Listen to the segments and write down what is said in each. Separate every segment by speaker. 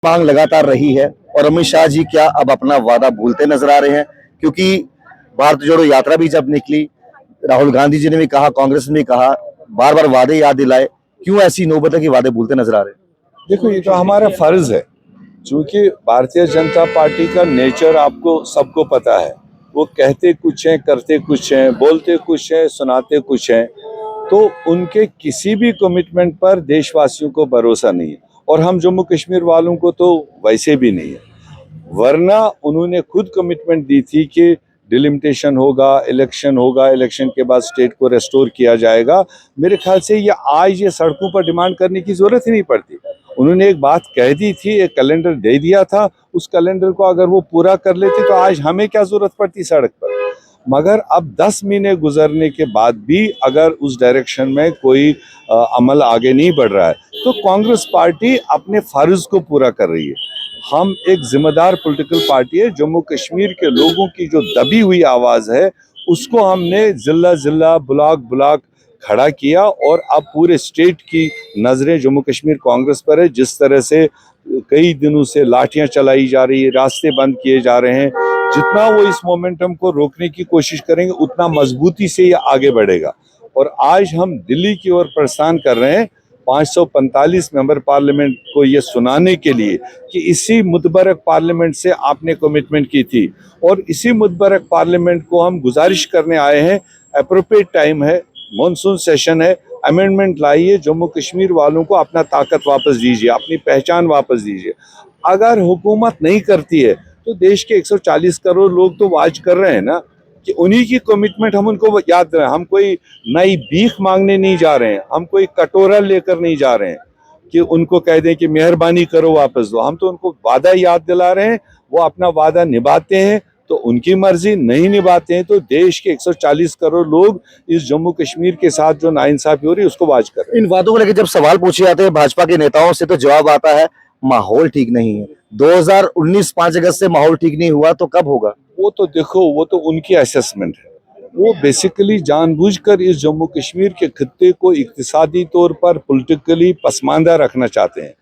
Speaker 1: मांग लगातार रही है और अमित शाह जी क्या अब अपना वादा भूलते नजर आ रहे हैं? क्योंकि भारत जोड़ो यात्रा भी जब निकली, राहुल गांधी जी ने भी कहा, कांग्रेस ने भी कहा, बार बार वादे याद दिलाए, क्यों ऐसी नौबत है कि वादे भूलते नजर आ रहे हैं?
Speaker 2: देखो, ये तो हमारा फर्ज है, क्योंकि भारतीय जनता पार्टी का नेचर आपको सबको पता है। वो कहते कुछ हैं, करते कुछ हैं, बोलते कुछ हैं, सुनाते कुछ हैं। तो उनके किसी भी कमिटमेंट पर देशवासियों को भरोसा नहीं है, और हम जम्मू कश्मीर वालों को तो वैसे भी नहीं है। वरना उन्होंने खुद कमिटमेंट दी थी कि डिलिमिटेशन होगा, इलेक्शन के बाद स्टेट को रेस्टोर किया जाएगा। मेरे ख्याल से ये आज ये सड़कों पर डिमांड करने की जरूरत ही नहीं पड़ती। उन्होंने एक बात कह दी थी, एक कैलेंडर दे दिया था, उस कैलेंडर को अगर वो पूरा कर लेते तो आज हमें क्या जरूरत पड़ती सड़क पर। मगर अब 10 महीने गुजरने के बाद भी अगर उस डायरेक्शन में कोई अमल आगे नहीं बढ़ रहा है, तो कांग्रेस पार्टी अपने फर्ज को पूरा कर रही है। हम एक जिम्मेदार पॉलिटिकल पार्टी है। जम्मू कश्मीर के लोगों की जो दबी हुई आवाज है, उसको हमने जिला जिला, ब्लॉक ब्लॉक खड़ा किया, और अब पूरे स्टेट की नजरें जम्मू कश्मीर कांग्रेस पर है। जिस तरह से कई दिनों से लाठियां चलाई जा रही है, रास्ते बंद किए जा रहे हैं, जितना वो इस मोमेंटम को रोकने की कोशिश करेंगे उतना मजबूती से ये आगे बढ़ेगा। और आज हम दिल्ली की ओर प्रस्थान कर रहे हैं 545 मेंबर पार्लियामेंट को ये सुनाने के लिए कि इसी मुतबरक पार्लियामेंट से आपने कमिटमेंट की थी, और इसी मुतबरक पार्लियामेंट को हम गुजारिश करने आए हैं। अप्रोप्रिएट टाइम है, मॉनसून सेशन है, अमेंडमेंट लाइए, जम्मू कश्मीर वालों को अपना ताकत वापस दीजिए, अपनी पहचान वापस दीजिए। अगर हुकूमत नहीं करती है तो देश के 140 करोड़ लोग तो वाच कर रहे हैं ना, कि उन्हीं की कमिटमेंट हम उनको याद रहे। हम कोई नई भीख मांगने नहीं जा रहे हैं, हम कोई कटोरा लेकर नहीं जा रहे हैं कि उनको कह दें कि मेहरबानी करो वापस दो। हम तो उनको वादा याद दिला रहे हैं, वो अपना वादा निभाते हैं तो उनकी मर्जी, नहीं निभाते हैं तो देश के 140 करोड़ लोग इस जम्मू कश्मीर के साथ जो नाइंसाफी हो रही है उसको वाच कर रहे हैं।
Speaker 1: इन वादों को लेकर जब सवाल पूछे जाते हैं भाजपा के नेताओं से तो जवाब आता है माहौल ठीक नहीं है। 2019 5 अगस्त से माहौल ठीक नहीं हुआ तो कब होगा?
Speaker 2: वो तो देखो, वो तो उनकी असेसमेंट है। वो बेसिकली जानबूझकर इस जम्मू कश्मीर के खित्ते को इक्तिसादी तौर पर पॉलिटिकली पसमानदा रखना चाहते हैं,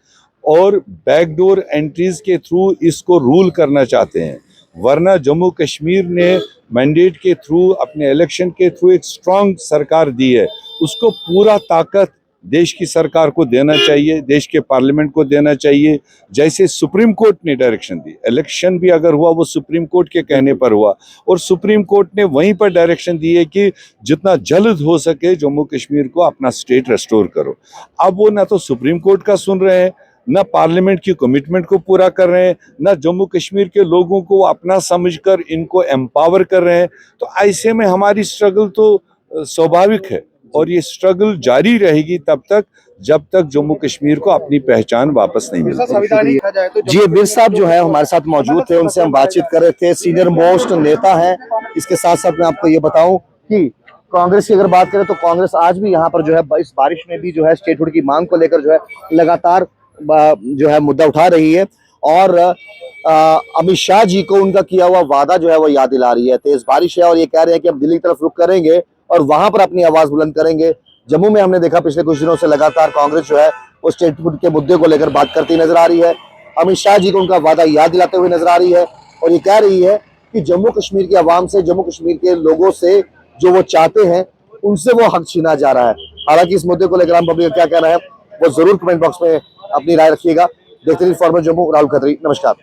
Speaker 2: और बैकडोर एंट्रीज के थ्रू इसको रूल करना चाहते हैं। वरना जम्मू कश्मीर ने मैंडेट के थ्रू, अपने इलेक्शन के थ्रू एक स्ट्रांग सरकार दी है, उसको पूरा ताकत देश की सरकार को देना चाहिए, देश के पार्लियामेंट को देना चाहिए। जैसे सुप्रीम कोर्ट ने डायरेक्शन दी, इलेक्शन भी अगर हुआ वो सुप्रीम कोर्ट के कहने पर हुआ, और सुप्रीम कोर्ट ने वहीं पर डायरेक्शन दी है कि जितना जल्द हो सके जम्मू कश्मीर को अपना स्टेट रेस्टोर करो। अब वो ना तो सुप्रीम कोर्ट का सुन रहे हैं, ना पार्लियामेंट की कमिटमेंट को पूरा कर रहे हैं, ना जम्मू कश्मीर के लोगों को अपना समझकर इनको एम्पावर कर रहे हैं। तो ऐसे में हमारी स्ट्रगल तो स्वाभाविक है, और ये स्ट्रगल जारी रहेगी तब तक जब तक जम्मू कश्मीर को अपनी पहचान वापस नहीं मिलती।
Speaker 1: जी, बीर साहब जो है हमारे साथ मौजूद थे, उनसे हम बातचीत कर रहे थे। सीनियर मोस्ट नेता हैं। इसके साथ साथ मैं आपको ये बताऊं कि कांग्रेस की अगर बात करें तो कांग्रेस आज भी यहाँ पर जो है इस बारिश में भी जो है स्टेटहुड की मांग को लेकर जो है लगातार जो है मुद्दा उठा रही है, और अमित शाह जी को उनका किया हुआ वादा जो है वो याद दिला रही है। तेज बारिश है और ये कह रहे हैं कि हम दिल्ली की तरफ रुख करेंगे और वहां पर अपनी आवाज बुलंद करेंगे। जम्मू में हमने देखा पिछले कुछ दिनों से लगातार कांग्रेस जो है वो स्टेटहुड के मुद्दे को लेकर बात करती नजर आ रही है। अमित शाह जी को उनका वादा याद दिलाते हुए नजर आ रही है, और ये कह रही है कि जम्मू कश्मीर की आवाम से, जम्मू कश्मीर के लोगों से जो वो चाहते हैं उनसे वो हक छीना जा रहा है। हालांकि इस मुद्दे को लेकर हम पब्लिक का क्या कहना है वो जरूर कमेंट बॉक्स में अपनी राय रखिएगा। देखते रहिए फॉर्मर जम्मू, राहुल खत्री, नमस्कार।